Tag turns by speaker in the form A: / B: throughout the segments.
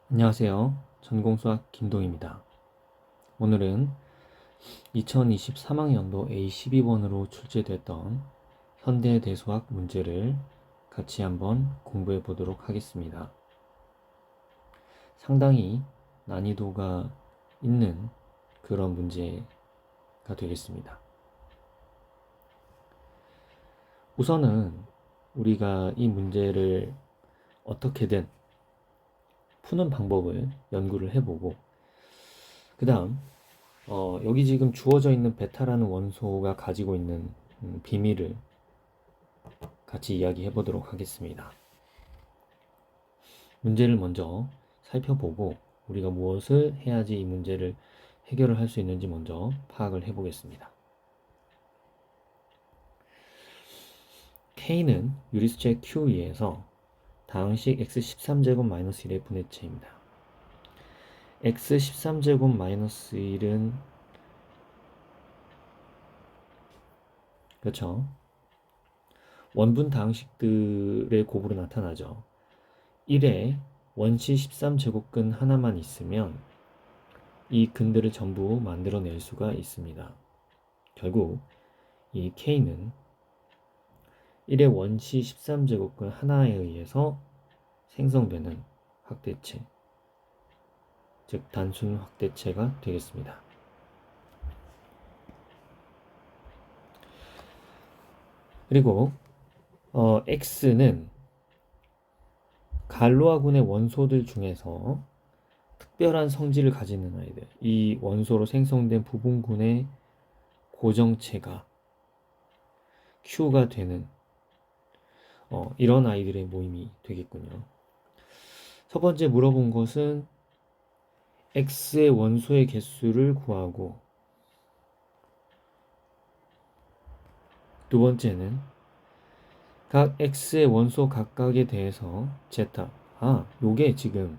A: 안녕하세요. 전공수학 김동입니다. 오늘은 2023학년도 A12번으로 출제됐던 현대대수학 문제를 같이 한번 공부해 보도록 하겠습니다. 상당히 난이도가 있는 그런 문제가 되겠습니다. 우선은 우리가 이 문제를 어떻게든 푸는 방법을 연구를 해보고, 그 다음 여기 지금 주어져 있는 베타라는 원소가 가지고 있는 비밀을 같이 이야기해 보도록 하겠습니다. 문제를 먼저 살펴보고 우리가 무엇을 해야지 이 문제를 해결을 할 수 있는지 먼저 파악을 해 보겠습니다. K는 유리수체 Q2에서 다항식 x13제곱 마이너스 1의 분해체입니다. x13제곱 마이너스 1은 그렇죠. 원분 다항식들의 곱으로 나타나죠. 1에 원시 13제곱근 하나만 있으면 이 근들을 전부 만들어낼 수가 있습니다. 결국 이 K는 1의 원시 13제곱근 하나에 의해서 생성되는 확대체, 즉 단순 확대체가 되겠습니다. 그리고 X는 갈로아군의 원소들 중에서 특별한 성질을 가지는 아이들, 이 원소로 생성된 부분군의 고정체가 Q가 되는 이런 아이들의 모임이 되겠군요. 첫 번째 물어본 것은 X의 원소의 개수를 구하고, 두 번째는 각 X의 원소 각각에 대해서 제타, 요게 지금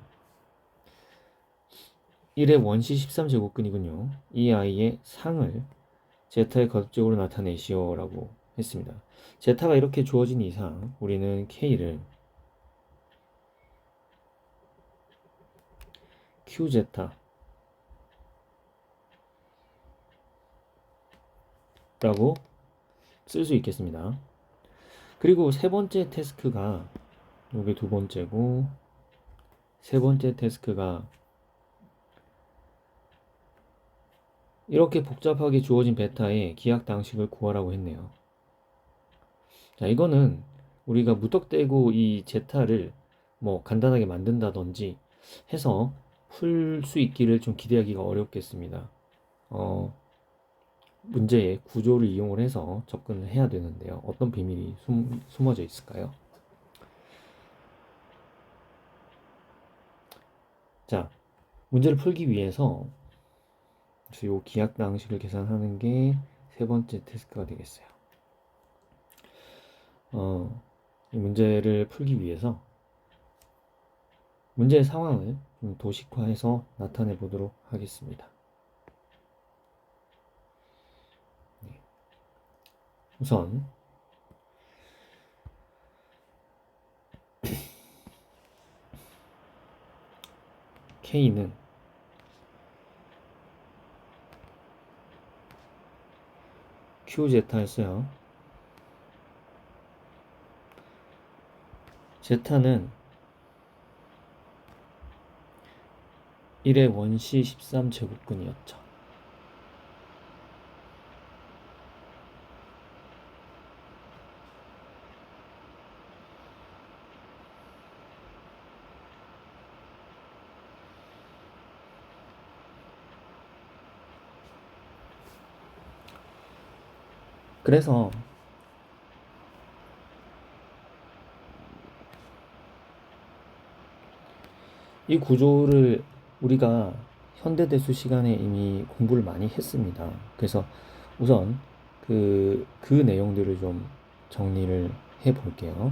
A: 1의 원시 13제곱근이군요. 이 아이의 상을 제타의 거듭적으로 나타내시오 라고 했습니다. 제타가 이렇게 주어진 이상 우리는 K를 Q제타 라고 쓸 수 있겠습니다. 그리고 세 번째 태스크가, 요게 두 번째고, 세 번째 태스크가 이렇게 복잡하게 주어진 베타의 기하 당식을 구하라고 했네요. 자, 이거는 우리가 무턱대고 이 제타를 뭐 간단하게 만든다든지 해서 풀 수 있기를 좀 기대하기가 어렵겠습니다. 문제의 구조를 이용을 해서 접근을 해야 되는데요. 어떤 비밀이 숨어져 있을까요? 자, 문제를 풀기 위해서 이 기하 당식을 계산하는 게 세 번째 태스크가 되겠어요. 이 문제를 풀기 위해서 문제의 상황을 도식화해서 나타내 보도록 하겠습니다. 우선 K는 QZ였어요. Z는 1의 원시 13제곱근이었죠. 그래서 이 구조를 우리가 현대대수 시간에 이미 공부를 많이 했습니다. 그래서 우선 그 내용들을 좀 정리를 해 볼게요.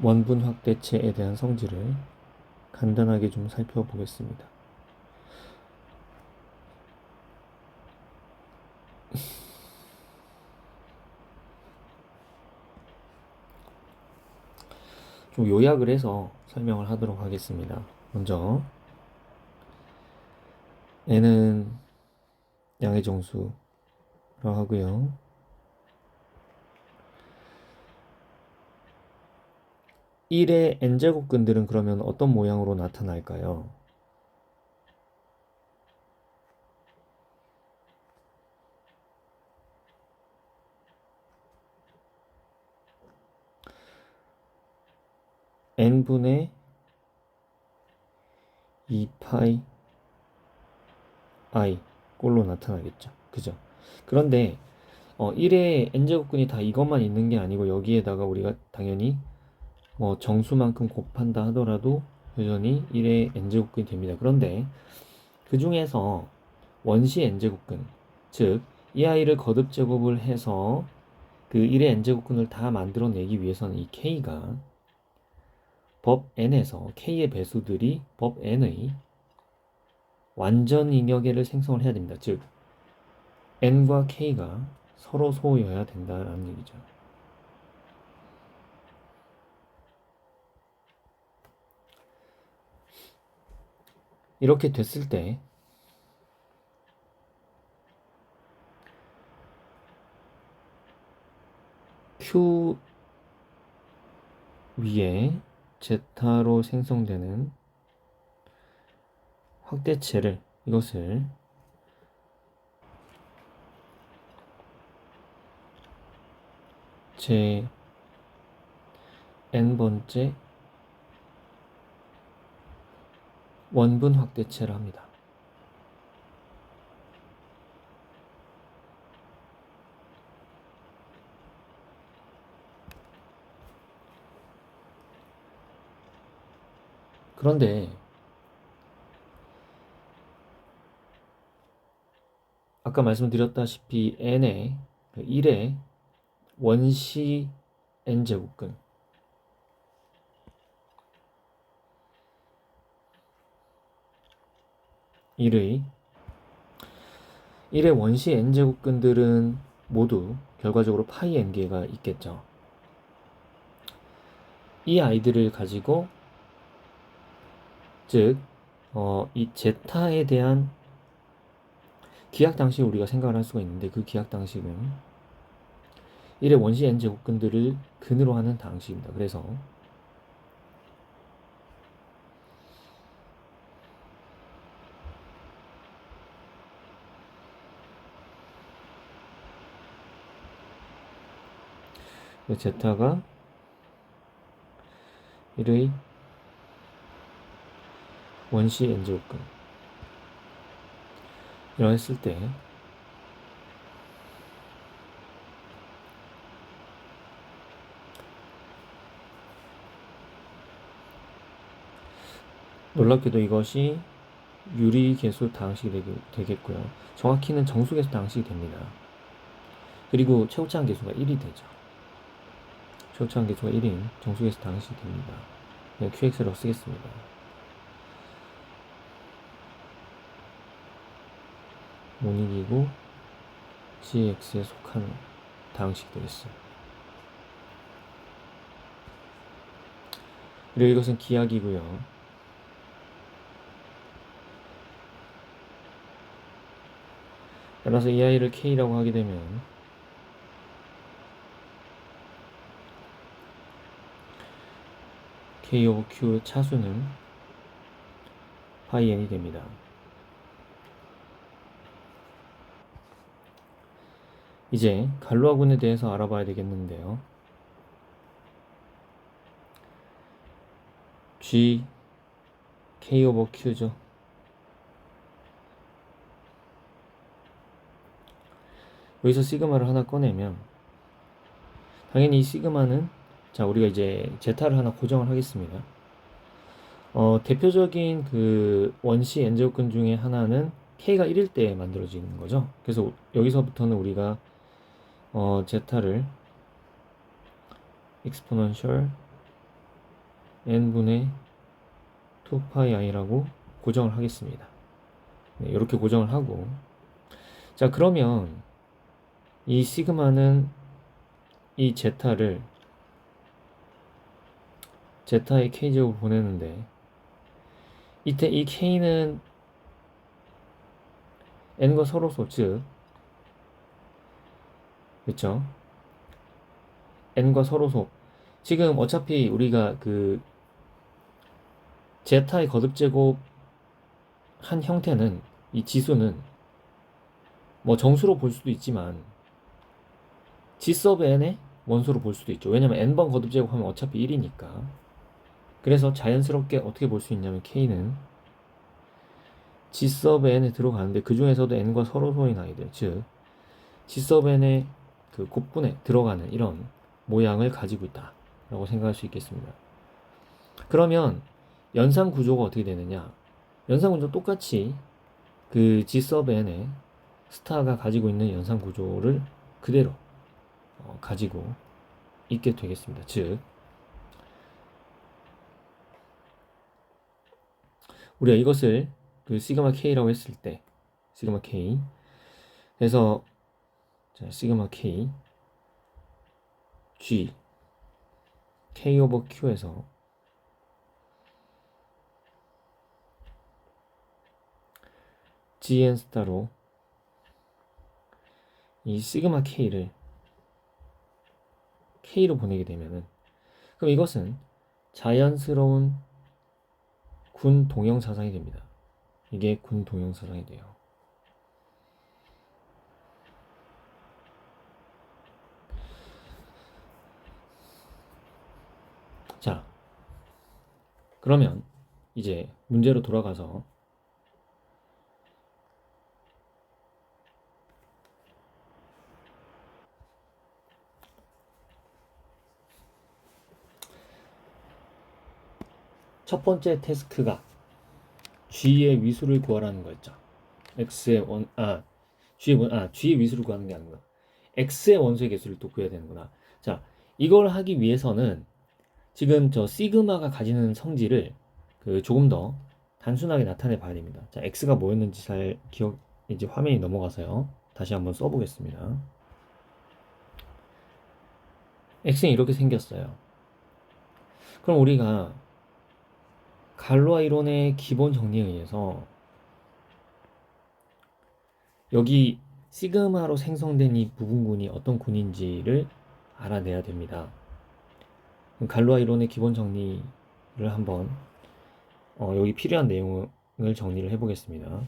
A: 원분 확대체에 대한 성질을 간단하게 좀 살펴보겠습니다. 좀 요약을 해서 설명을 하도록 하겠습니다. 먼저 n은 양의 정수라고 하고요. 1의 n제곱근들은 그러면 어떤 모양으로 나타날까요? n분의 2파이 i 꼴로 나타나겠죠. 그죠? 그런데 1의 n제곱근이 다 이것만 있는 게 아니고 여기에다가 우리가 당연히 뭐 정수만큼 곱한다 하더라도 여전히 1의 n제곱근이 됩니다. 그런데 그 중에서 원시 n제곱근, 즉 이 아이를 거듭 제곱을 해서 그 1의 n제곱근을 다 만들어내기 위해서는 이 k가 법 n에서 k의 배수들이 법 n의 완전 인여계를 생성을 해야 됩니다. 즉 n과 k가 서로 소여야 된다라는 얘기죠. 이렇게 됐을 때 Q 위에 제타로 생성되는 확대체를 이것을 제 n번째 원분 확대체를 합니다. 그런데 아까 말씀드렸다시피 n의 1의 원시 n제곱근 1의 원시 n제곱근들은 모두 결과적으로 파이 n개가 있겠죠. 이 아이들을 가지고 즉 이 제타에 대한 기하 당식을 우리가 생각을 할 수가 있는데 그 기하 당식은 1의 원시 n제곱근들을 근으로 하는 당식입니다. 그래서 제타가 1의 원시 n제곱근 이런 했을 때 놀랍게도 이것이 유리계수 당식이 되겠고요. 정확히는 정수계수 당식이 됩니다. 그리고 최고차항 계수가 1이 되죠. 최고차항 계수가 1인 정수계수 당식이 됩니다. 그냥 QX라고 쓰겠습니다. 모닉이고 GX에 속한 당식이 되겠어요. 그리고 이것은 기하이고요. 따라서 이 아이를 K라고 하게 되면 K 오브 Q 차수는 파이 n이 됩니다. 이제 갈로아군에 대해서 알아봐야 되겠는데요. G K 오버 Q죠. 여기서 시그마를 하나 꺼내면 당연히 이 시그마는 자 우리가 이제 제타를 하나 고정을 하겠습니다. 대표적인 그 원시 n제곱근 중에 하나는 k가 1일 때 만들어지는 거죠. 그래서 여기서부터는 우리가 제타를 exponential n분의 2파이 i라고 고정을 하겠습니다. 네, 이렇게 고정을 하고 자 그러면 이 시그마는 이 제타를 제타에 K제곱을 보내는데 이때 이 K는 N과 서로소 즉 그쵸? N과 서로소 지금 어차피 우리가 그 제타의 거듭제곱 한 형태는 이 지수는 뭐 정수로 볼 수도 있지만 G 서브 n의 원소로 볼 수도 있죠. 왜냐면 n번 거듭 제곱하면 어차피 1이니까. 그래서 자연스럽게 어떻게 볼 수 있냐면 K는 G 서브 n에 들어가는데 그 중에서도 n과 서로소인 아이들, 즉 G 서브 n의 그 곱분에 들어가는 이런 모양을 가지고 있다라고 생각할 수 있겠습니다. 그러면 연산 구조가 어떻게 되느냐? 연산 구조 똑같이 그 G 서브 n의 스타가 가지고 있는 연산 구조를 그대로 가지고 있게 되겠습니다. 즉 우리가 이것을 그 시그마 K라고 했을 때 시그마 K 그래서 자, 시그마 K G K 오버 Q에서 GN 스타로 이 시그마 K를 K로 보내게 되면은 그럼 이것은 자연스러운 군 동형 사상이 됩니다. 이게 군 동형 사상이 돼요. 자, 그러면 이제 문제로 돌아가서 첫 번째 태스크가 G의 위수를 구하라는 거였죠. X의 G의 위수를 구하는 게 아니구나. X의 원소의 개수를 또 구해야 되는구나. 자, 이걸 하기 위해서는 지금 저 시그마가 가지는 성질을 그 조금 더 단순하게 나타내 봐야 됩니다. 자, X가 뭐였는지 잘 기억, 이제 화면이 넘어가서요. 다시 한번 써보겠습니다. X는 이렇게 생겼어요. 그럼 우리가 갈로아 이론의 기본 정리에 의해서 여기 시그마로 생성된 이 부분군이 어떤 군인지를 알아내야 됩니다. 그럼 갈로아 이론의 기본 정리를 한번 여기 필요한 내용을 정리를 해보겠습니다.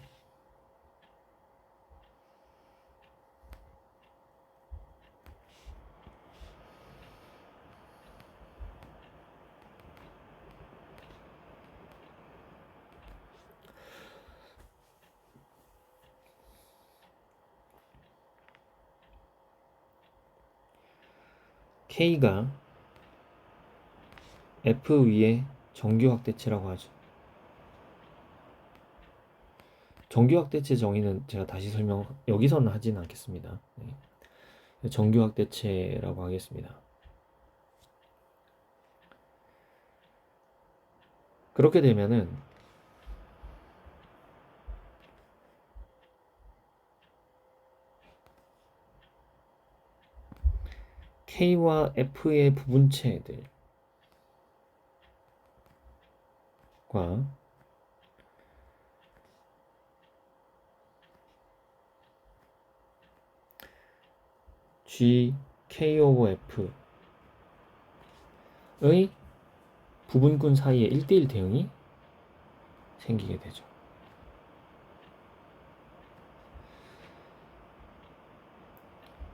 A: K가 F 위에 정규 확대체라고 하죠. 정규 확대체 정의는 제가 다시 여기서는 하지는 않겠습니다. 네. 정규 확대체라고 하겠습니다. 그렇게 되면은 K와 F의 부분체들과 G, K 오버 F의 부분군 사이에 1대1 대응이 생기게 되죠.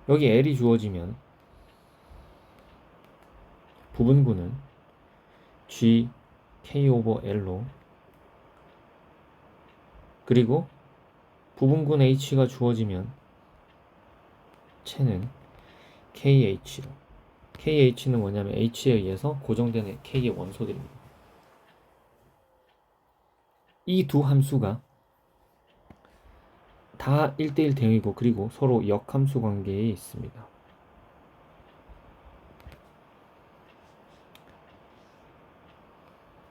A: 여기 L이 주어지면 부분군은 G, K 오버 L로 그리고 부분군 H가 주어지면 체는 KH로 KH는 뭐냐면 H에 의해서 고정된 K의 원소들입니다. 이 두 함수가 다 1대1 대응이고 그리고 서로 역함수 관계에 있습니다.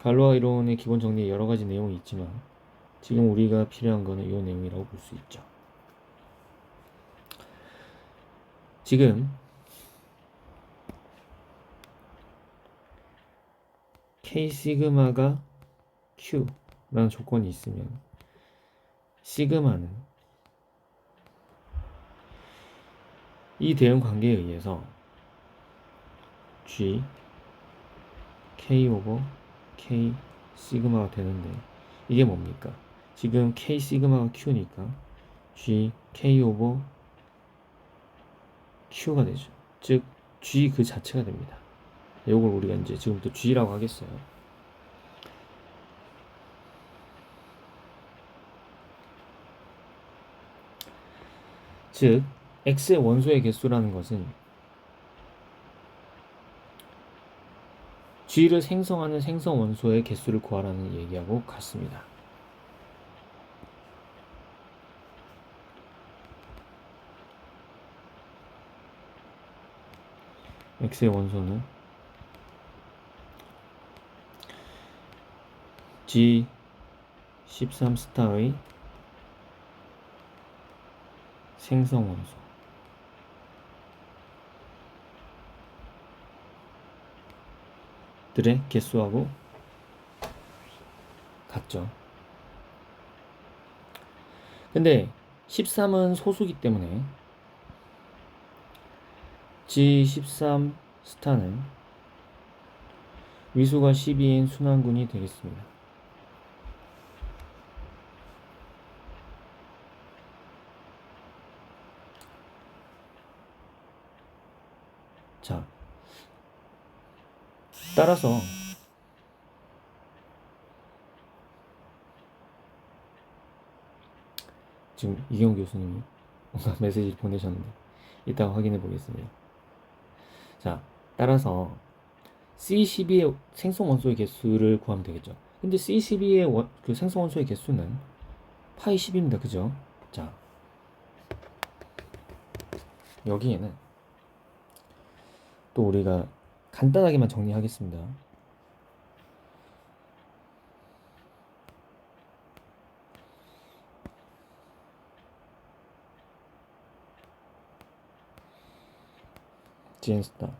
A: 갈로아 이론의 기본 정리에 여러 가지 내용이 있지만 지금 우리가 필요한 거는 이 내용이라고 볼 수 있죠. 지금 K 시그마가 Q라는 조건이 있으면 시그마는 이 대응 관계에 의해서 G K 오버 K 시그마가 되는데 이게 뭡니까? 지금 K 시그마가 Q니까 G K 오버 Q가 되죠. 즉 G 그 자체가 됩니다. 이걸 우리가 이제 지금부터 G라고 하겠어요. 즉 X의 원소의 개수라는 것은 G를 생성하는 생성 원소의 개수를 구하라는 얘기하고 같습니다. X의 원소는 G13 스타의 생성 원소 들의 개수하고 같죠. 근데 13은 소수기 때문에 G13 스타는 위수가 12인 순환군이 되겠습니다. 자, 따라서 지금 이경 교수님이 뭔가 메시지 보내셨는데 이따가 확인해 보겠습니다. 자, 따라서 C12의 생성 원소의 개수를 구하면 되겠죠. 근데 C12의 그 생성 원소의 개수는 파이 10입니다. 그죠? 자, 여기에는 또 우리가 간단하게만 정리하겠습니다. GN스타가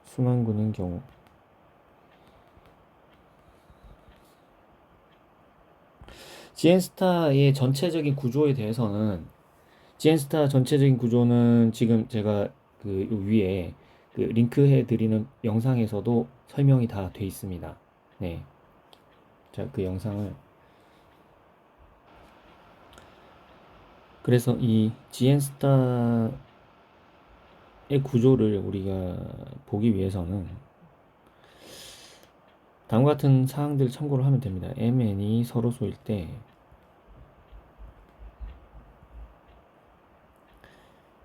A: 순환군인 경우 GN스타의 전체적인 구조에 대해서는 GN스타 전체적인 구조는 지금 제가 그 위에 그 링크해 드리는 영상에서도 설명이 다 돼 있습니다. 네. 자, 그 영상을 그래서 이 GN스타의 구조를 우리가 보기 위해서는 다음과 같은 사항들 참고를 하면 됩니다. MN이 서로소일 때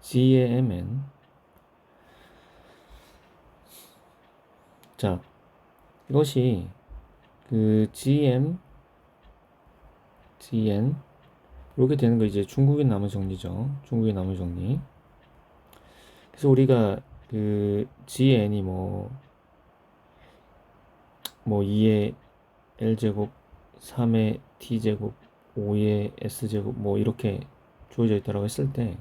A: G의 MN 자 이것이 그 GN 이렇게 되는 거 이제 중국인 나무 정리죠. 중국인 나무 정리. 그래서 우리가 그 GN이 뭐 2의 L제곱 3의 T제곱 5의 S제곱 뭐 이렇게 주어져 있다라고 했을 때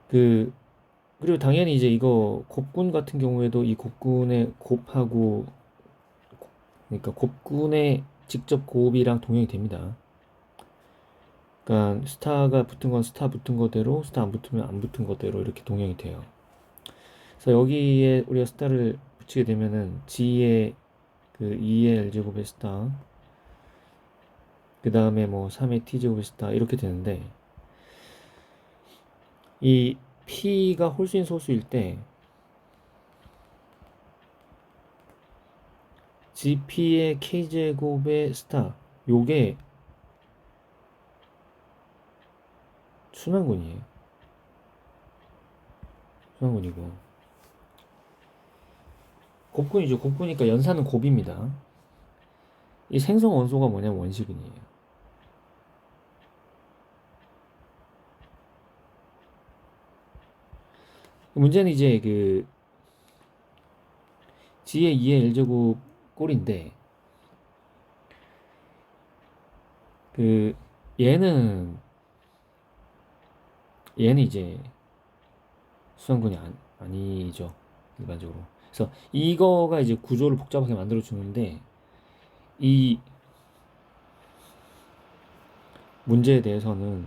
A: 그리고 당연히 이제 이거 곱군 같은 경우에도 이 곱군의 곱하고 그러니까 곱군의 직접 곱이랑 동형이 됩니다. 그러니까 스타가 붙은 건 스타 붙은 거대로 스타 안 붙으면 안 붙은 거대로 이렇게 동형이 돼요. 그래서 여기에 우리가 스타를 붙이게 되면은 G의 그 2의 L제곱의 스타 그 다음에 뭐 3의 T제곱의 스타 이렇게 되는데 이 P가 홀수인 소수일 때 GP의 K제곱의 스타 요게 순환군이에요. 순환군이고 곱군이죠. 곱군이니까 연산은 곱입니다. 이 생성 원소가 뭐냐면 원시근이에요. 문제는 이제 그 G의 2의 L제곱 꼴인데 그 얘는 이제 수성군이 아니죠. 일반적으로 그래서 이거가 이제 구조를 복잡하게 만들어 주는데 이 문제에 대해서는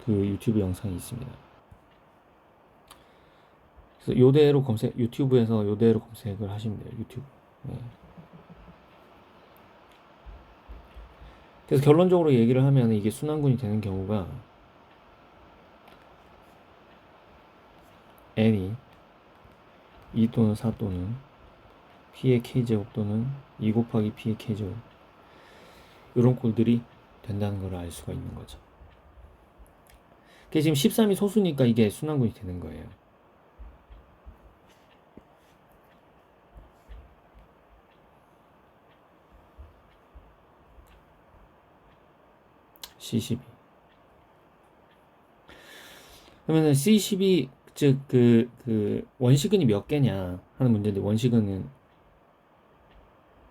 A: 그 유튜브 영상이 있습니다. 그래서 요대로 검색, 유튜브에서 요대로 검색을 하시면 돼요. 유튜브. 네. 그래서 결론적으로 얘기를 하면 이게 순환군이 되는 경우가 n이 2 또는 4 또는 p의 k제곱 또는 2 곱하기 p의 k제곱 이런 꼴들이 된다는 걸 알 수가 있는 거죠. 그게 지금 13이 소수니까 이게 순환군이 되는 거예요. C12. 그러면은 C12 즉 그 원시근이 몇 개냐 하는 문제인데 원시근은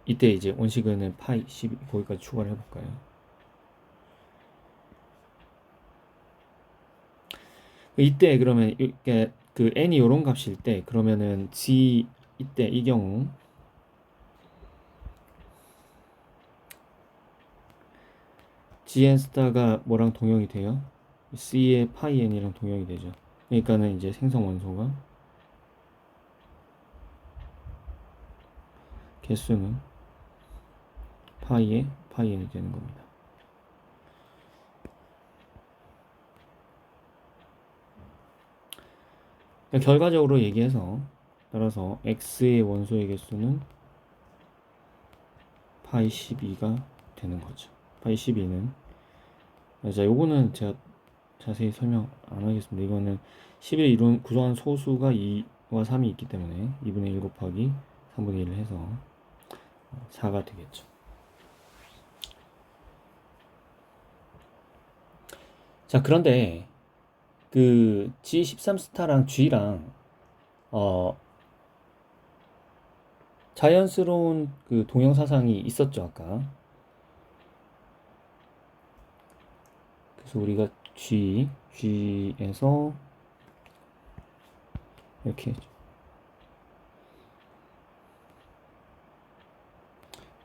A: 이때 이제 원시근은 파이 12 거기까지 추가를 해볼까요? 이때 그러면 이게 그 n이 요런 값일 때 그러면은 g 이때 이 경우 gn 스타가 뭐랑 동형이 돼요? c의 파이 n이랑 동형이 되죠. 그러니까는 이제 생성 원소가 개수는 파이의 파이 n이 되는 겁니다. 그러니까 결과적으로 얘기해서 따라서 x의 원소의 개수는 파이 12가 되는 거죠. 파이 12는 자 요거는 제가 자세히 설명 안 하겠습니다. 이거는 11을 이룬 구성한 소수가 2와 3이 있기 때문에 2분의 1 곱하기 3분의 1을 해서 4가 되겠죠. 자 그런데 그 G13 스타랑 G랑 자연스러운 그 동형 사상이 있었죠 아까. 그래서 우리가 G에서 이렇게 했죠.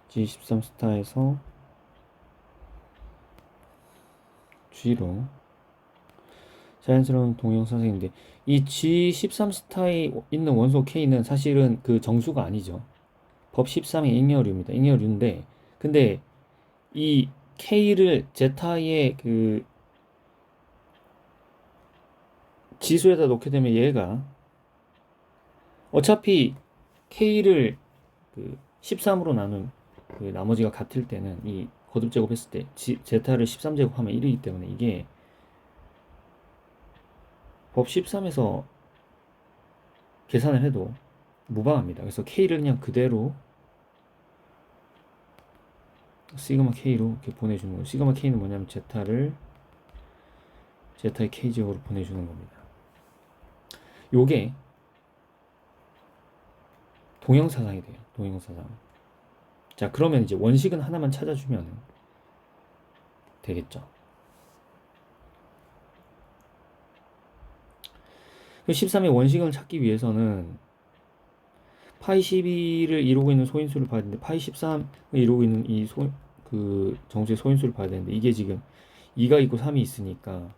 A: G13 스타에서 G로 자연스러운 동형 사상인데 이 G13 스타에 있는 원소 K는 사실은 그 정수가 아니죠. 법 13의 잉여류입니다. 잉여류인데 근데 이 K를 제타의 그 지수에다 놓게 되면 얘가 어차피 K를 그 13으로 나눈 그 나머지가 같을 때는 이 거듭 제곱했을 때 제타를 13제곱하면 1이기 때문에 이게 법 13에서 계산을 해도 무방합니다. 그래서 K를 그냥 그대로 시그마 K로 이렇게 보내주는 거예요. 시그마 K는 뭐냐면 제타의 K제곱으로 보내주는 겁니다. 요게 동형사상이 돼요. 동형사상. 자 그러면 이제 원식은 하나만 찾아주면 되겠죠. 13의 원식을 찾기 위해서는 파이 12를 이루고 있는 소인수를 봐야 되는데 파이 13을 이루고 있는 그 정수의 소인수를 봐야 되는데 이게 지금 2가 있고 3이 있으니까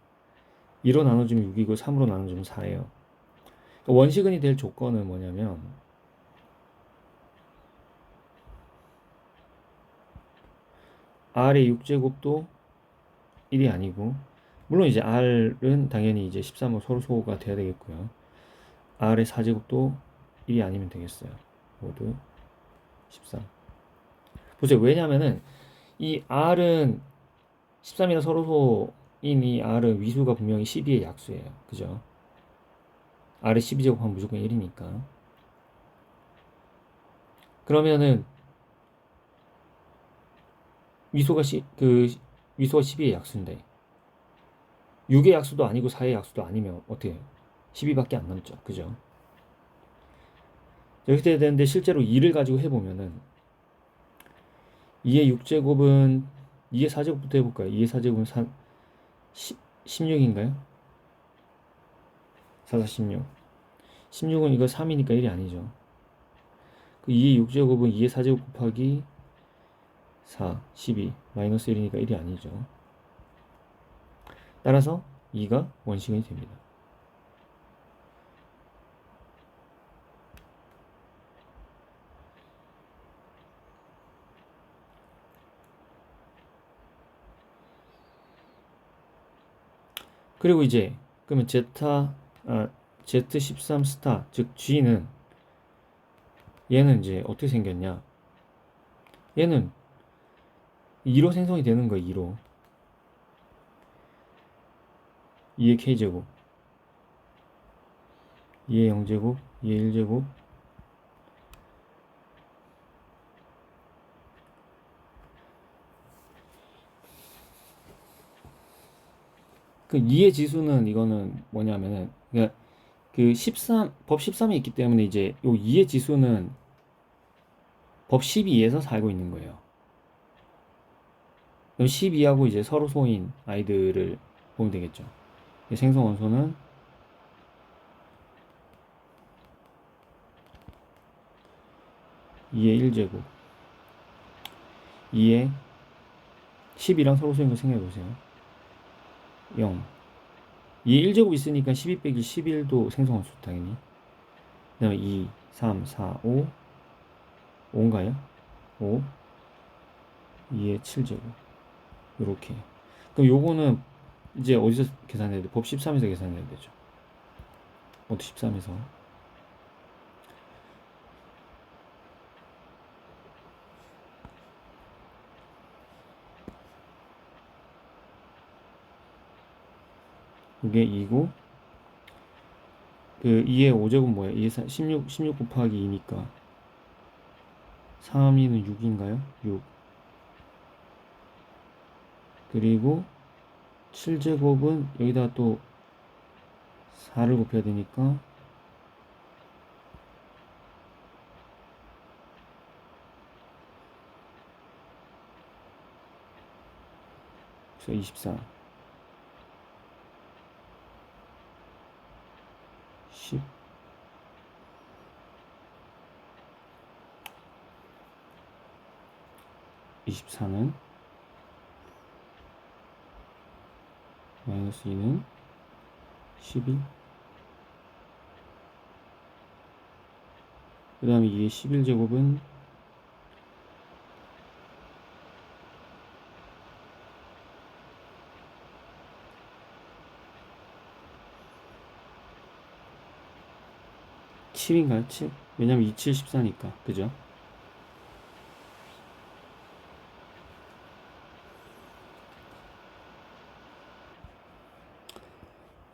A: 2로 나눠주면 6이고 3으로 나눠주면 4예요. 그러니까 원시근이 될 조건은 뭐냐면 R의 6제곱도 1이 아니고 물론 이제 R은 당연히 이제 13호 소수가 돼야 되겠고요. R의 4제곱도 1이 아니면 되겠어요. 모두 13. 보세요. 왜냐면은 이 R은 13이나 서로소인 이 R은 위수가 분명히 12의 약수예요. 그죠? R의 12제곱하면 무조건 1이니까. 그러면은 위소가 위소가 12의 약수인데 6의 약수도 아니고 4의 약수도 아니면 어떻게 해요? 12밖에 안 남죠. 그죠? 이렇게 돼야 되는데 실제로 2를 가지고 해보면은 2의 6제곱은 2의 4제곱부터 해볼까요? 2의 4제곱은 16인가요? 4, 4, 16. 16은 이거 3이니까 1이 아니죠. 그 2의 6제곱은 2의 4제곱 곱하기 4, 12, 마이너스 1이니까 1이 아니죠. 따라서 2가 원시근이 됩니다. 그리고 이제 그러면 Z13 스타 즉 G는 얘는 이제 어떻게 생겼냐? 얘는 2로 생성이 되는 거예요. 2로 2의 K제곱 2의 0제곱 2의 1제곱 그 2의 지수는 이거는 뭐냐면은 그러니까 그 13, 법 13이 있기 때문에 이제 요 2의 지수는 법 12에서 살고 있는 거예요. 12하고 이제 서로 소인 아이들을 보면 되겠죠. 생성 원소는 2의 1제곱 2의 10이랑 서로 소인 거 생각해 보세요. 0 2의 1제곱 있으니까 12 빼기 11도 생성 원소 당연히. 그 다음에 2, 3, 4, 5 5인가요? 5 2의 7제곱 요렇게. 그럼 요거는 이제 어디서 계산해야 돼? 법 13에서 계산해야 되죠. 법 13에서 이게 2고 그 2의 5제곱 뭐야? 2의 16 곱하기 2니까 3이는 6인가요? 6 그리고 7제곱은 여기다 또 4를 곱해야 되니까 그래서 24 10 24는 마이너스 2는 12 그 다음에 2의 11제곱은 7인가요? 7? 왜냐면 2, 7, 14니까 그죠?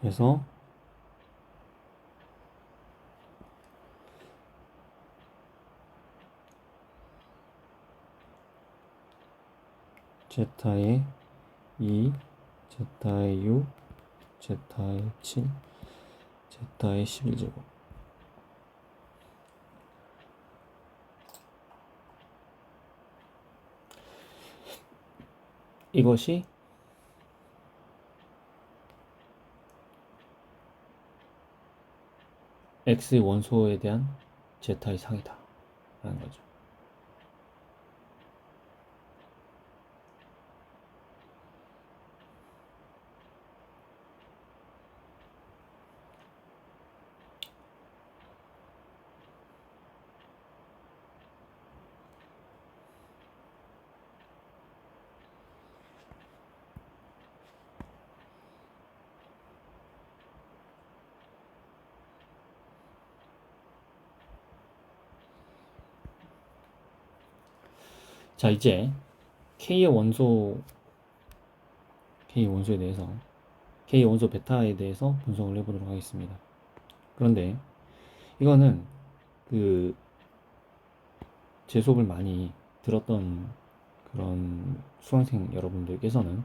A: 그래서 제타의 2, 제타의 6, 제타의 7, 제타의 11제곱 이것이 X의 원소에 대한 제타의 상이다 라는 거죠. 자 이제 K의 원소에 대해서 K의 원소 베타에 대해서 분석을 해보도록 하겠습니다. 그런데 이거는 그 제 수업을 많이 들었던 그런 수강생 여러분들께서는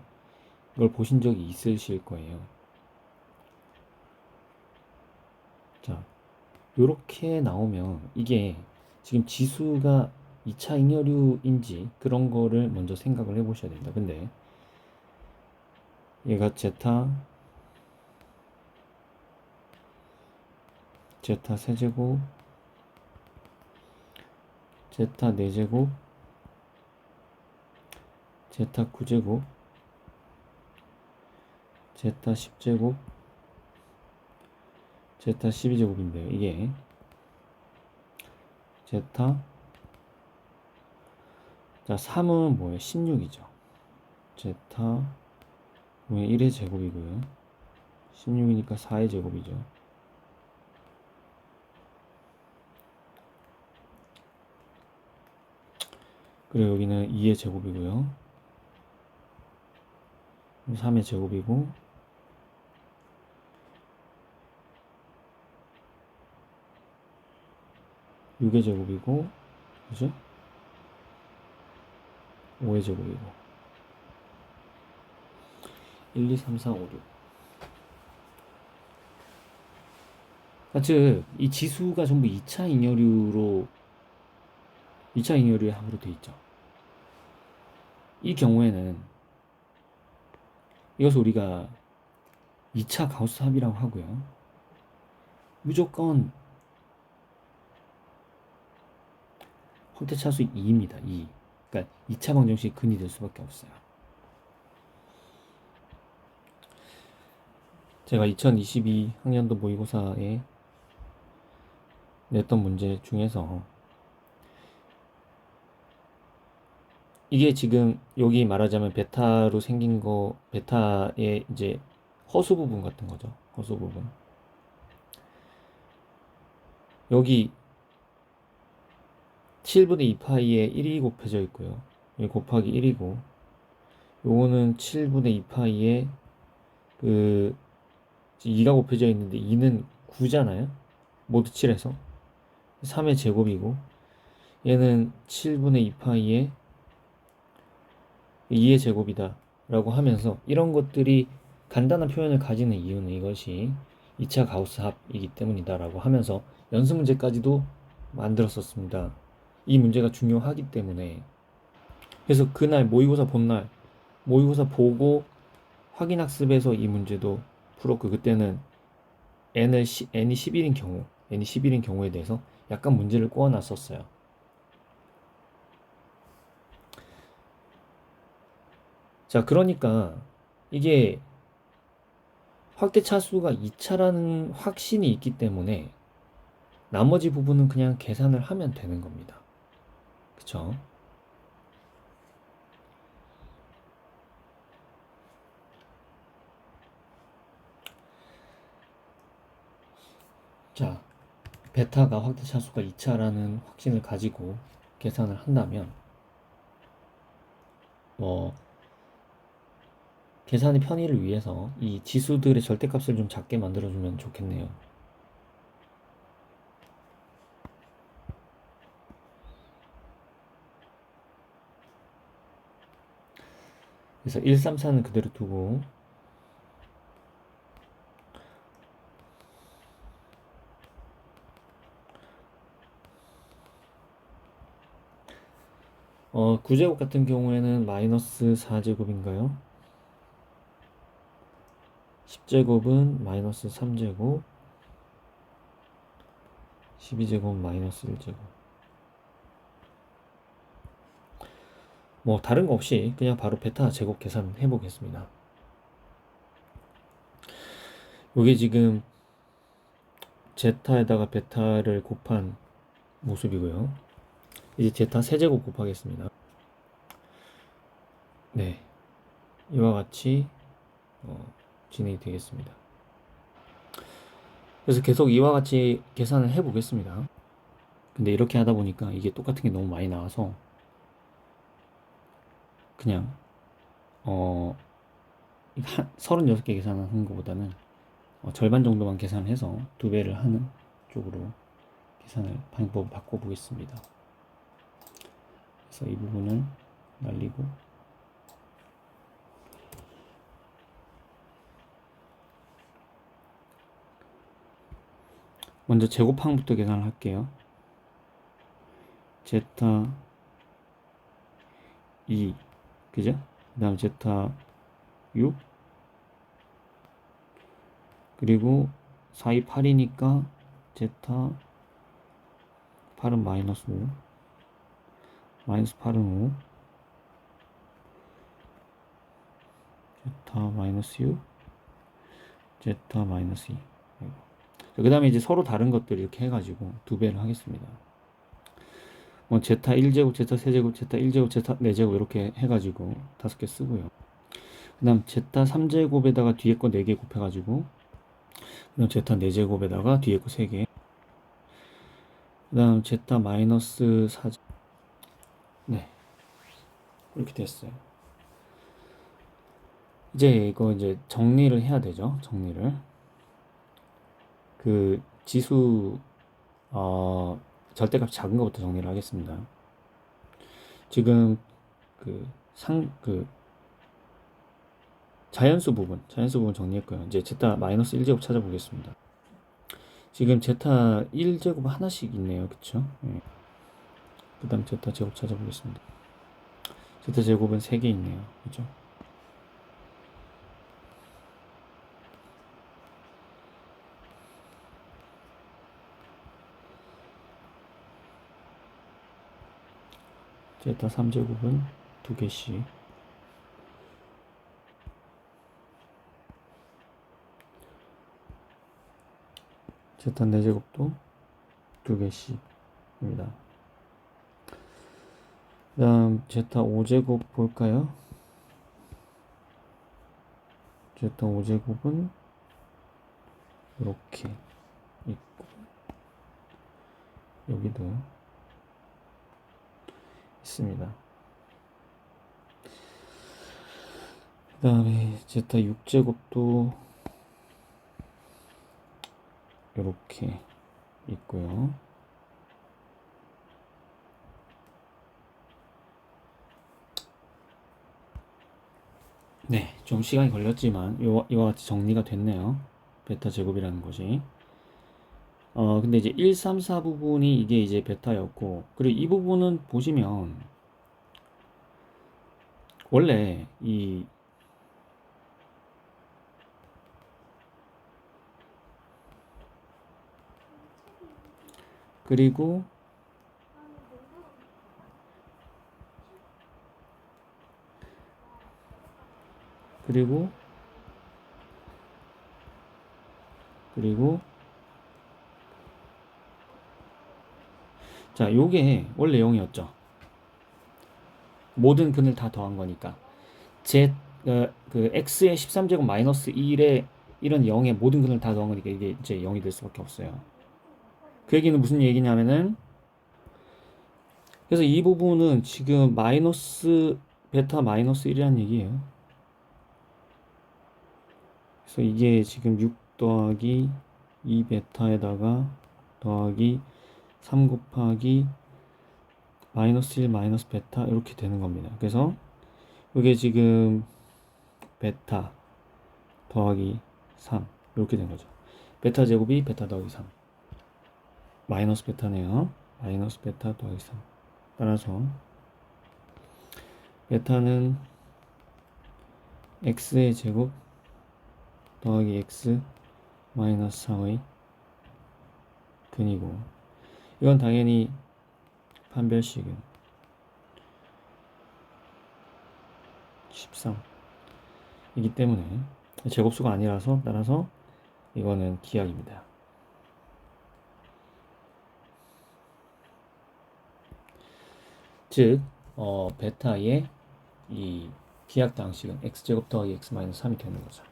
A: 이걸 보신 적이 있으실 거예요. 자, 요렇게 나오면 이게 지금 지수가 2차 잉여류인지 그런 거를 먼저 생각을 해 보셔야 됩니다. 근데 얘가 제타 제타 세제곱, 제타 4제곱, 제타 9제곱, 제타 10제곱, 제타 12제곱인데요. 이게 제타, 자 3은 뭐예요? 16이죠. 제타 1의 제곱이고요. 16이니까 4의 제곱이죠. 그리고 여기는 2의 제곱이고요. 3의 제곱이고, 육의 제곱이고, 그죠? 5의 제곱이고, 1, 2, 3, 4, 5, 6. 즉, 이 지수가 전부 2차 잉여류로, 2차 잉여류의 합으로 되어 있죠. 이 경우에는 이것을 우리가 2차 가우스 합이라고 하고요. 무조건 확대차수 2입니다. 2. 그러니까 2차 방정식 근이 될 수밖에 없어요. 제가 2022 학년도 모의고사에 냈던 문제 중에서 이게 지금 여기 말하자면 베타로 생긴 거, 베타의 이제 허수 부분 같은 거죠. 허수 부분. 여기 7분의 2파이에 1이 곱해져 있고요. 여기 곱하기 1이고, 요거는 7분의 2파이에 그 2가 곱해져 있는데 2는 9잖아요. 모두 7해서 3의 제곱이고, 얘는 7분의 2파이에 2의 제곱이다 라고 하면서 이런 것들이 간단한 표현을 가지는 이유는 이것이 2차 가우스 합이기 때문이다 라고 하면서 연습 문제까지도 만들었었습니다. 이 문제가 중요하기 때문에. 그래서 그날 모의고사 본날 모의고사 보고 확인학습에서 이 문제도 풀었고, 그때는 n이 11인 경우 n이 11인 경우에 대해서 약간 문제를 꼬아놨었어요. 자, 그러니까 이게 확대 차수가 2차라는 확신이 있기 때문에 나머지 부분은 그냥 계산을 하면 되는 겁니다. 그쵸? 자, 베타가 확대 차수가 2차라는 확신을 가지고 계산을 한다면 뭐 계산의 편의를 위해서 이 지수들의 절대값을 좀 작게 만들어주면 좋겠네요. 그래서 1, 3, 4는 그대로 두고, 구제곱 같은 경우에는 마이너스 4제곱인가요? 10제곱은 마이너스 3제곱, 12제곱 마이너스 1제곱. 뭐 다른 거 없이 그냥 바로 베타 제곱 계산해 보겠습니다. 요게 지금 제타에다가 베타를 곱한 모습이고요. 이제 제타 세제곱 곱하겠습니다. 네, 이와 같이 진행이 되겠습니다. 그래서 계속 이와 같이 계산을 해 보겠습니다. 근데 이렇게 하다 보니까 이게 똑같은 게 너무 많이 나와서 그냥 36개 계산하는 것보다는 절반 정도만 계산해서 2배를 하는 쪽으로 계산을 방법을 바꿔보겠습니다. 그래서 이 부분을 날리고, 먼저 제곱항부터 계산을 할게요. 제타 2, 그죠? 그 다음 제타 6, 그리고 4, 2, 8이니까 제타 8은 마이너스 5, 마이너스 8은 5, 제타 마이너스 6, 제타 마이너스 2. 그 다음에 이제 서로 다른 것들 이렇게 해가지고 두 배를 하겠습니다. 뭐 제타 1제곱, 제타 3제곱, 제타 1제곱, 제타 4제곱 이렇게 해가지고 5개 쓰고요. 그 다음 제타 3제곱에다가 뒤에 거 4개 곱해가지고 그 다음 제타 4제곱에다가 뒤에 거 3개, 그 다음 제타 마이너스 4, 네, 이렇게 됐어요. 이제 이거 이제 정리를 해야 되죠. 정리를. 그 지수 절대값 작은 것부터 정리를 하겠습니다. 지금 그 자연수 부분 정리했고요. 이제 제타 마이너스 1제곱 찾아보겠습니다. 지금 제타 1제곱 하나씩 있네요. 그쵸? 예. 그 다음 제타 제곱 찾아보겠습니다. 제타 제곱은 3개 있네요. 그죠? 제타 3제곱은 2개씩, 제타 4제곱도 2개씩입니다. 그 다음 제타 5제곱 볼까요? 제타 5제곱은 이렇게 있고 여기도 있습니다. 그 다음에 제타 6제곱도 이렇게 있고요. 네, 좀 시간이 걸렸지만 이와 같이 정리가 됐네요. 베타 제곱이라는 것이. 근데 이제 1, 3, 4 부분이 이게 이제 베타였고, 그리고 이 부분은 보시면 원래 그리고 그리고 그리고 자, 요게 원래 0이었죠. 모든 근을 다 더한 거니까. x의 13제곱 마이너스 1에 이런 0의 모든 근을 다 더한 거니까 이게 이제 0이 될 수밖에 없어요. 그 얘기는 무슨 얘기냐면은, 그래서 이 부분은 지금 마이너스 베타 마이너스 1이라는 얘기예요. 그래서 이게 지금 6 더하기 2 베타에다가 더하기 3 곱하기 마이너스 1 마이너스 베타 이렇게 되는 겁니다. 그래서 이게 지금 베타 더하기 3 이렇게 된 거죠. 베타 제곱이 베타 더하기 3 마이너스 베타네요. 마이너스 베타 더하기 3. 따라서 베타는 x의 제곱 더하기 x 마이너스 3의 근이고, 이건 당연히 판별식은 13이기 때문에 제곱수가 아니라서, 따라서 이거는 기하입니다. 즉 베타의 이 기하 당식은 x제곱 더하기 x 마이너스 3이 되는 거죠.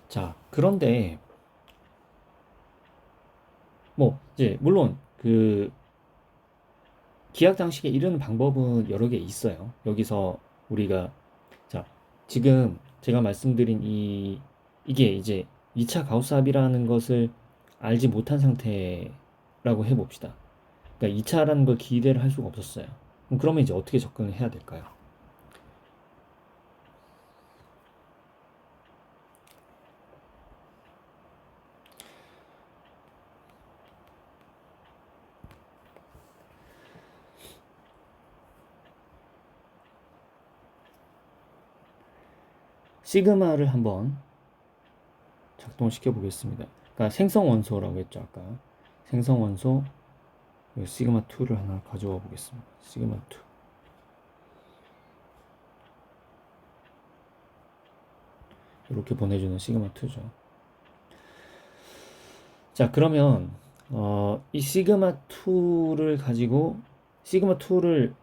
A: 자, 그런데 뭐 이제 물론 그 기하 당식에 이르는 방법은 여러 개 있어요. 여기서 우리가, 자, 지금 제가 말씀드린 이게 이제 2차 가우스 합이라는 것을 알지 못한 상태라고 해봅시다. 그러니까 2차라는 걸 기대를 할 수가 없었어요. 그러면 이제 어떻게 접근을 해야 될까요? 시그마를 한번 작동시켜 보겠습니다. 그러니까 생성 원소라고 했죠 아까. 생성 원소 시그마 2를 하나 가져와 보겠습니다. 시그마 2. 이렇게 보내주는 시그마 2죠. 자, 그러면 이 시그마 2를 가지고 시그마 2를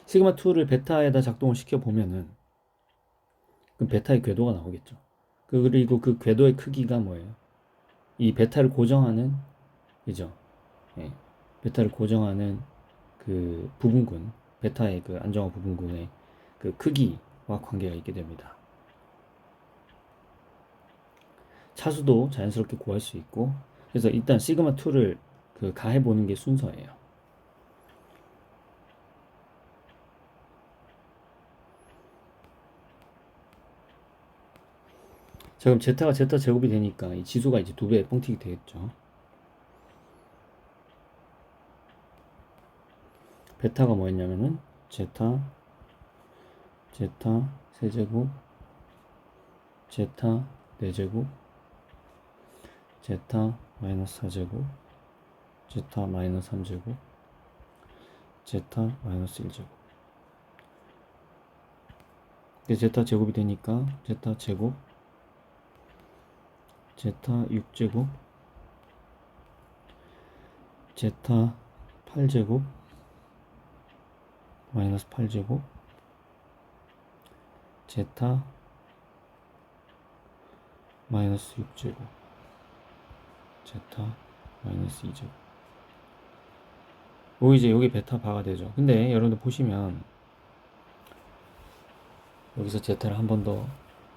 A: 시그마 2를 베타에다 작동을 시켜 보면은 그 베타의 궤도가 나오겠죠. 그리고 그 궤도의 크기가 뭐예요? 이 베타를 고정하는 그죠? 예. 베타를 고정하는 그 부분군, 베타의 그 안정화 부분군의 그 크기와 관계가 있게 됩니다. 차수도 자연스럽게 구할 수 있고, 그래서 일단 시그마 2를 가해 보는 게 순서예요. 자, 그럼 제타가 제타 제곱이 되니까 이 지수가 이제 2배 뻥튀기 되겠죠. 베타가 뭐였냐면은 제타 세제곱 제타 4제곱 제타 마이너스 4제곱 제타 마이너스 3제곱 제타 마이너스 1제곱. 제타 제곱이 되니까 제타 제곱 제타 6제곱 제타 8제곱 마이너스 8제곱 제타 마이너스 6제곱 제타 마이너스 2제곱. 이제 여기 베타 바가 되죠. 근데 여러분들 보시면 여기서 제타를 한 번 더,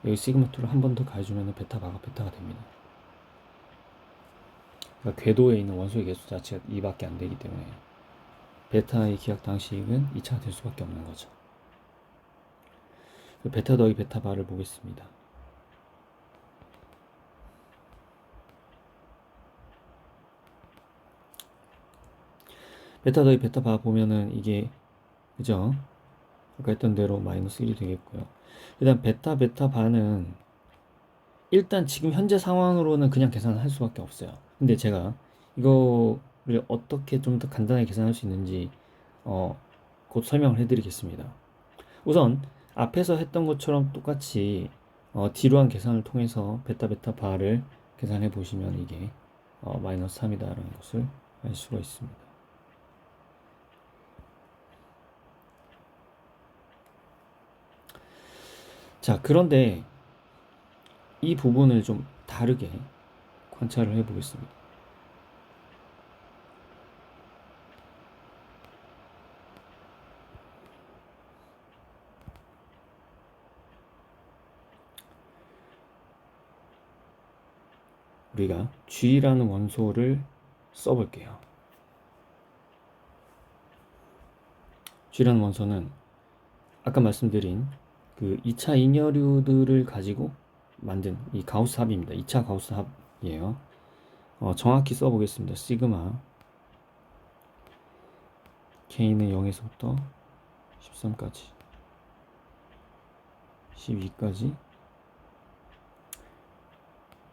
A: 여기 시그마 2를 한 번 더 가해주면 베타 바가 베타가 됩니다. 그러니까 궤도에 있는 원소의 개수 자체가 2밖에 안 되기 때문에 베타의 기하 당식은 2차가 될 수밖에 없는 거죠. 베타 더하기 베타 바를 보겠습니다. 베타 더하기 베타 바 보면은 이게 그죠? 아까 했던 대로 마이너스 1이 되겠고요. 일단 베타 바는 일단 지금 현재 상황으로는 그냥 계산을 할 수밖에 없어요. 근데 제가 이거를 어떻게 좀 더 간단하게 계산할 수 있는지 곧 설명을 해드리겠습니다. 우선 앞에서 했던 것처럼 똑같이 뒤로한 계산을 통해서 베타 바를 계산해 보시면 이게 마이너스 3이다라는 것을 알 수가 있습니다. 자, 그런데 이 부분을 좀 다르게 관찰을 해 보겠습니다. 우리가 G라는 원소를 써볼게요. G라는 원소는 아까 말씀드린 그 2차 잉여류들을 가지고 만든 이 가우스 합입니다. 2차 가우스 합이에요. 정확히 써보겠습니다. 시그마 K는 0에서부터 13까지 12까지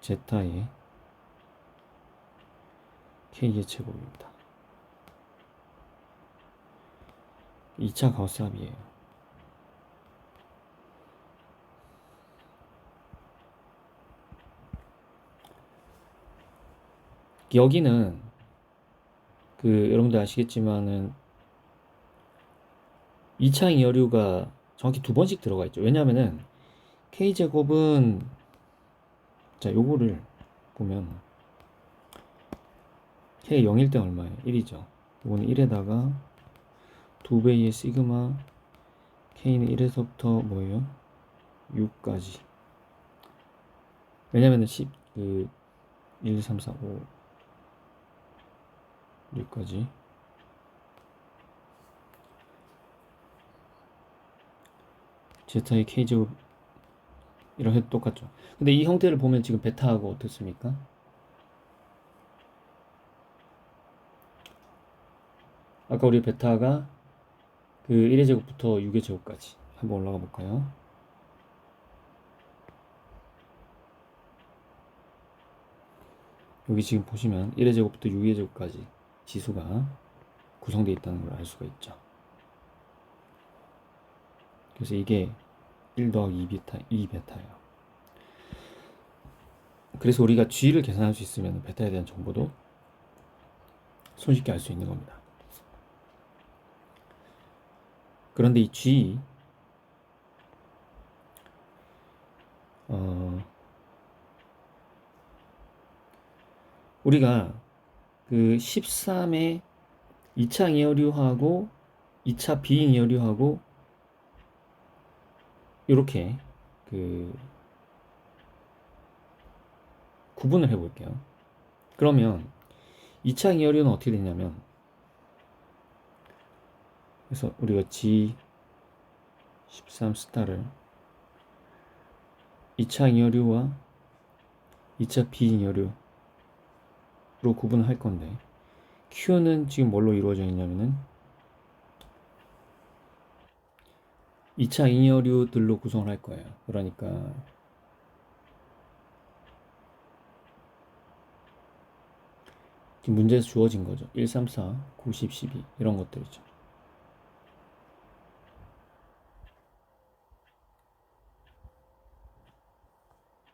A: 제타의 K의 제곱입니다. 2차 가우스 합이에요. 여기는 여러분들 아시겠지만은 2차 잉여류가 정확히 2번씩 들어가 있죠. 왜냐면은 K제곱은 자 요거를 보면 K 0일 때 얼마예요? 1이죠. 이거는 1에다가 2배의 시그마 K는 1에서부터 뭐예요? 6까지. 왜냐면은 1, 2, 3, 4, 5 6까지 제타의 K제곱 이렇게 똑같죠. 근데 이 형태를 보면 지금 베타하고 어떻습니까? 아까 우리 베타가 그 1의 제곱부터 6의 제곱까지 한번 올라가 볼까요? 여기 지금 보시면 1의 제곱부터 6의 제곱까지 지수가 구성되어 있다는 걸 알 수가 있죠. 그래서 이게 1 더하기 2베타예요. 그래서 우리가 G를 계산할 수 있으면 베타에 대한 정보도 손쉽게 알 수 있는 겁니다. 그런데 이 G 우리가 그 13의 2차 이어류하고 2차 비이어류하고 이렇게 그 구분을 해 볼게요. 그러면 2차 이어류는 어떻게 되냐면, 그래서 우리가 G13 스타를 2차 이어류와 2차 비이어류로 구분을 할 건데, Q는 지금 뭘로 이루어져 있냐면은 2차 이어류들로 구성을 할 거예요. 그러니까 지금 문제에서 주어진 거죠. 1, 3, 4, 9, 10, 12 이런 것들이죠.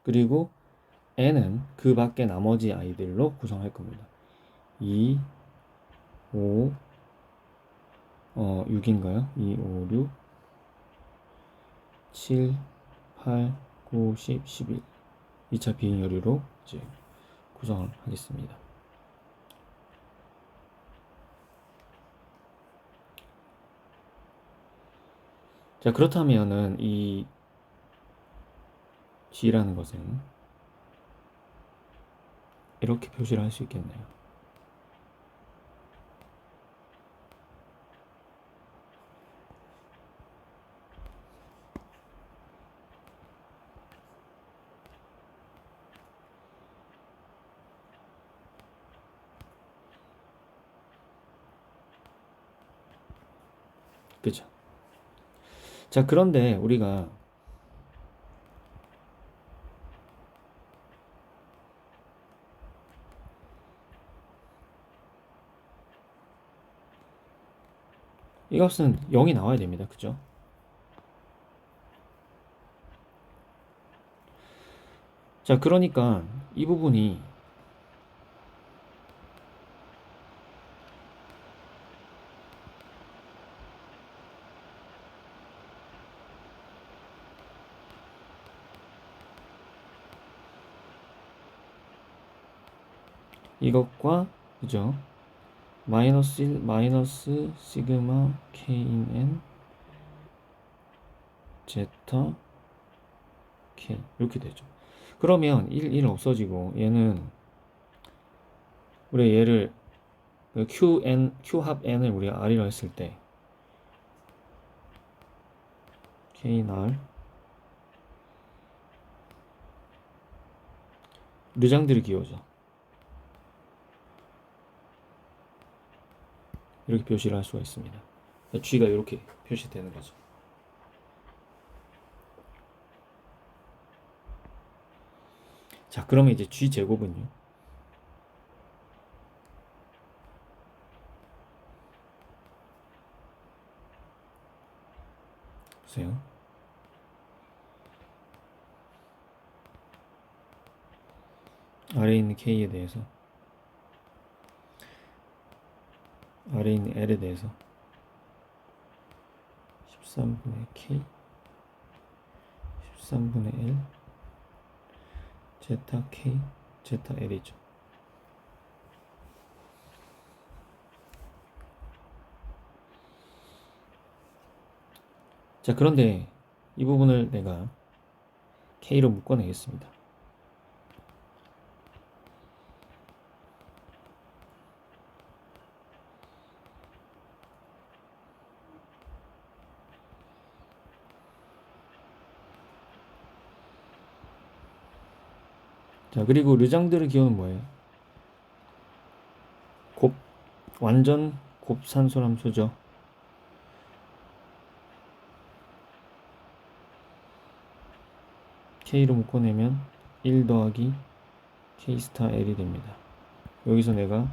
A: 그리고 n은 그 밖에 나머지 아이들로 구성할 겁니다. 2, 5, 6인가요? 2, 5, 6, 7, 8, 9, 10, 11 2차 비행여류로 이제 구성을 하겠습니다. 자, 그렇다면은 이 G라는 것은 이렇게 표시를 할 수 있겠네요. 그죠? 자, 그런데 우리가 이 값은 0이 나와야 됩니다. 그죠? 자, 그러니까 이 부분이 이것과 그죠? 마이너스 1 마이너스 시그마 kn 제타 k 이렇게 되죠. 그러면 1 없어지고 얘는 우리 얘를 q 합 n을 우리가 r이라 했을 때 k 날 르장들이 기호죠. 이렇게 표시를 할 수가 있습니다. G가 이렇게 표시되는 거죠. 자, 그러면 이제 G 제곱은요? 보세요. 아래에 있는 K에 대해서, 아래에 있는 L에 대해서 13분의 K 13분의 L 제타 K 제타 L이죠. 자, 그런데 이 부분을 내가 K로 묶어내겠습니다. 자, 그리고 르장드르 기호는 뭐예요? 완전 곱산소함수죠. k로 묶어내면 1 더하기 k 스타 l이 됩니다. 여기서 내가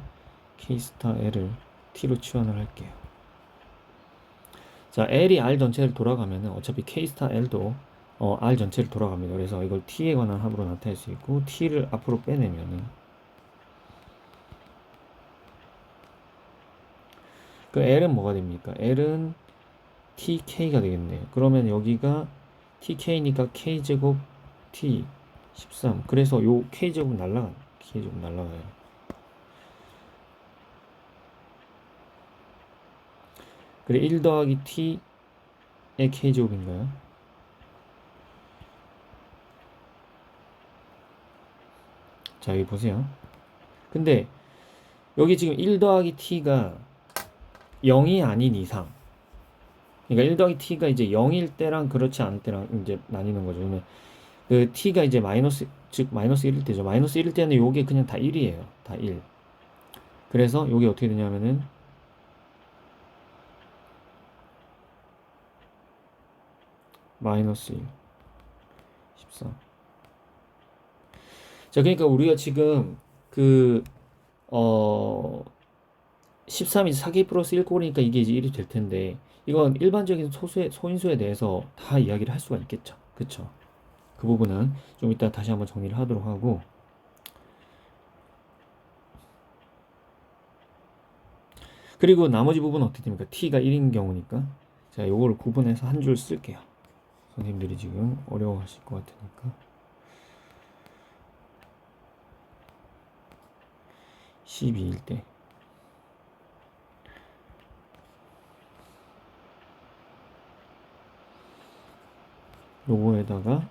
A: k 스타 l을 t로 치환을 할게요. 자, l이 r 전체를 돌아가면 어차피 k 스타 l도 r 전체를 돌아갑니다. 그래서 이걸 t에 관한 합으로 나타낼 수 있고, t를 앞으로 빼내면은 그 l은 뭐가 됩니까? l은 tk가 되겠네요. 그러면 여기가 tk니까 k제곱 t 13. 그래서 요 k제곱 날라가요. 그래 1 더하기 t의 k제곱인가요? 자, 여기 보세요. 근데 여기 지금 1 더하기 t가 0이 아닌 이상, 그러니까 1 더하기 t가 이제 0일 때랑 그렇지 않을 때랑 이제 나뉘는 거죠. 그러면 그 t가 이제 즉 마이너스 1일 때죠. 마이너스 1일 때는 요게 그냥 다 1이에요. 다 1. 그래서 요게 어떻게 되냐면은 마이너스 1, 14. 자, 그러니까 우리가 지금 그, 13이 4k 플러스 1꼴이니까 이게 이제 1이 될 텐데, 이건 일반적인 소인수에 대해서 다 이야기를 할 수가 있겠죠. 그쵸? 그 부분은 좀 이따 다시 한번 정리를 하도록 하고, 그리고 나머지 부분은 어떻게 됩니까? t가 1인 경우니까. 자, 요거를 구분해서 한 줄 쓸게요. 선생님들이 지금 어려워하실 것 같으니까. 12일 때. 요거에다가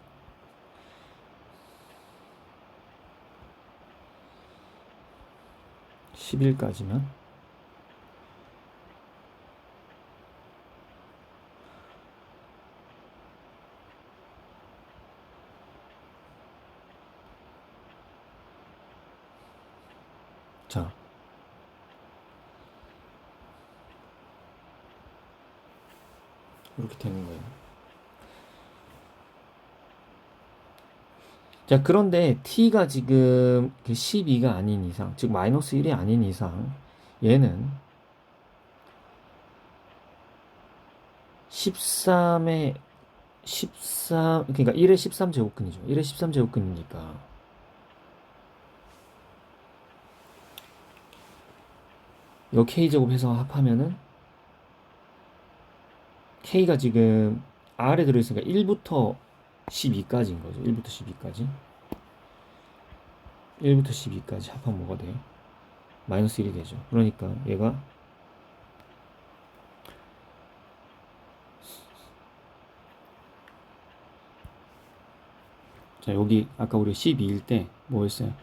A: 10일까지만. 자, 이렇게 되는 거예요. 자, 그런데 t가 지금 12가 아닌 이상, 즉 마이너스 1이 아닌 이상, 얘는 13의 13, 그러니까 1의 13제곱근이죠. 1의 13제곱근이니까 이거 k제곱 해서 합하면은 k가 지금 r에 들어있으니까 1부터 12까지인 거죠. 1부터 12까지. 1부터 12까지 합하면 뭐가 돼요? 마이너스 1이 되죠. 그러니까 얘가 자, 여기 아까 우리 12일 때 뭐였어요?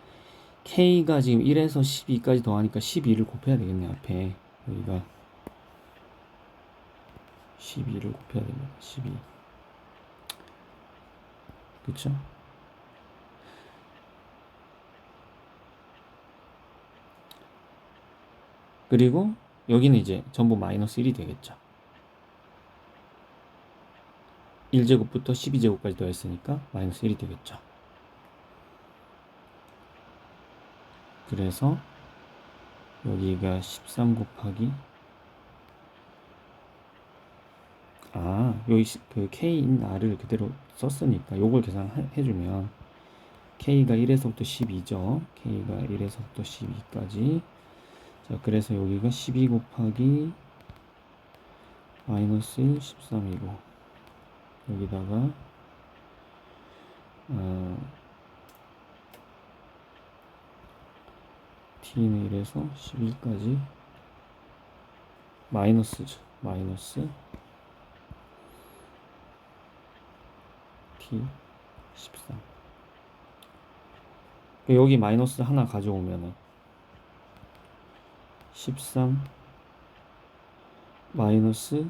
A: k가 지금 1에서 12까지 더하니까 12를 곱해야 되겠네. 앞에 여기가 12를 곱해야 됩니다. 12. 그쵸? 그리고 여기는 이제 전부 마이너스 1이 되겠죠. 1제곱부터 12제곱까지 더했으니까 마이너스 1이 되겠죠. 그래서 여기가 13 곱하기 여기 그 k인 r을 그대로 썼으니까 요걸 계산해주면 k가 1에서부터 12죠. k가 1에서부터 12까지. 자, 그래서 여기가 12 곱하기 마이너스 1, 13이고 여기다가 t는 1에서 11까지 마이너스죠. 마이너스 t 13. 여기 마이너스 하나 가져오면은 13 마이너스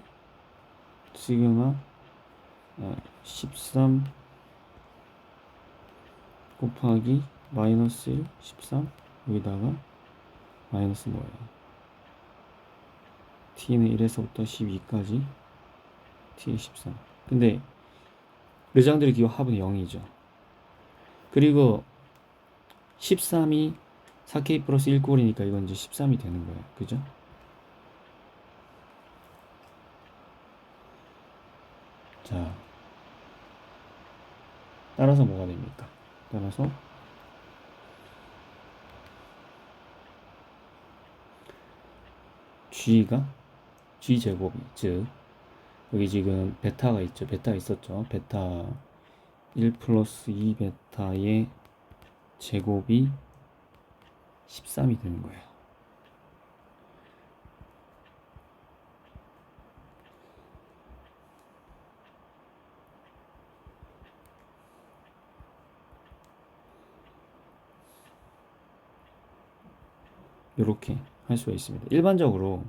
A: 시그마 13 곱하기 마이너스 1, 13 여기다가 마이너스 뭐예요? t는 1에서부터 12까지 t의 13. 근데 르장들의 기호 합은 0이죠.
B: 그리고 13이 4K 플러스 1꼴이니까 이건 이제 13이 되는 거예요. 그죠? 자, 따라서 뭐가 됩니까? 따라서 G가 G 제곱이, 즉 여기 지금 베타가 있죠. 베타 있었죠. 베타 1 플러스 2 베타의 제곱이 13이 되는 거예요. 이렇게 할 수가 있습니다. 일반적으로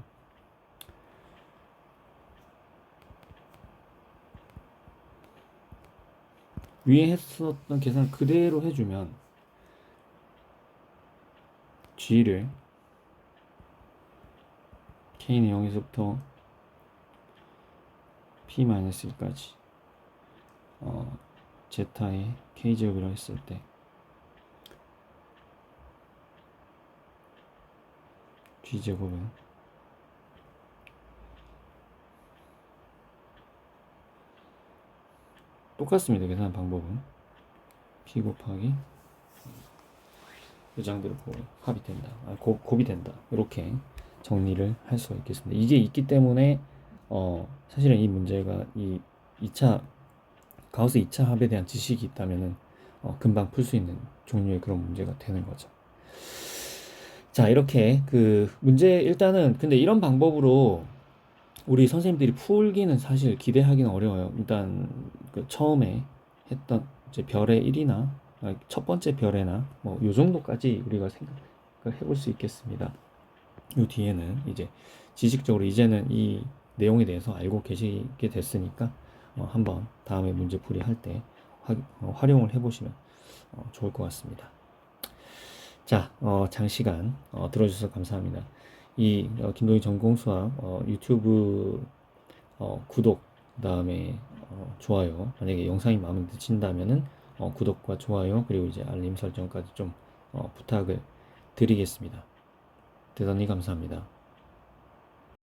B: 위에 했었던 계산 그대로 해주면 G를 K는 0에서부터 P-1까지 제타의 K제곱이라고 했을 때 G제곱은 똑같습니다. 계산 방법은 P 곱하기 이 장대로 합이 된다. 곱이 된다. 이렇게 정리를 할 수가 있겠습니다. 이게 있기 때문에 사실은 이 문제가 이 2차 가우스 2차 합에 대한 지식이 있다면은 금방 풀 수 있는 종류의 그런 문제가 되는 거죠. 자, 이렇게 그 문제 일단은 근데 이런 방법으로 우리 선생님들이 풀기는 사실 기대하기는 어려워요. 일단 그 처음에 했던 이제 별의 1이나 첫 번째 별에나 뭐 요 정도까지 우리가 생각을 해볼 수 있겠습니다. 요 뒤에는 이제 지식적으로 이제는 이 내용에 대해서 알고 계시게 됐으니까 한번 다음에 문제풀이 할 때 활용을 해보시면 좋을 것 같습니다. 자, 장시간 들어주셔서 감사합니다. 이 김동희 전공수학 유튜브 구독 그다음에 좋아요, 만약에 영상이 마음에 드신다면은 구독과 좋아요 그리고 이제 알림 설정까지 좀 부탁을 드리겠습니다. 대단히 감사합니다.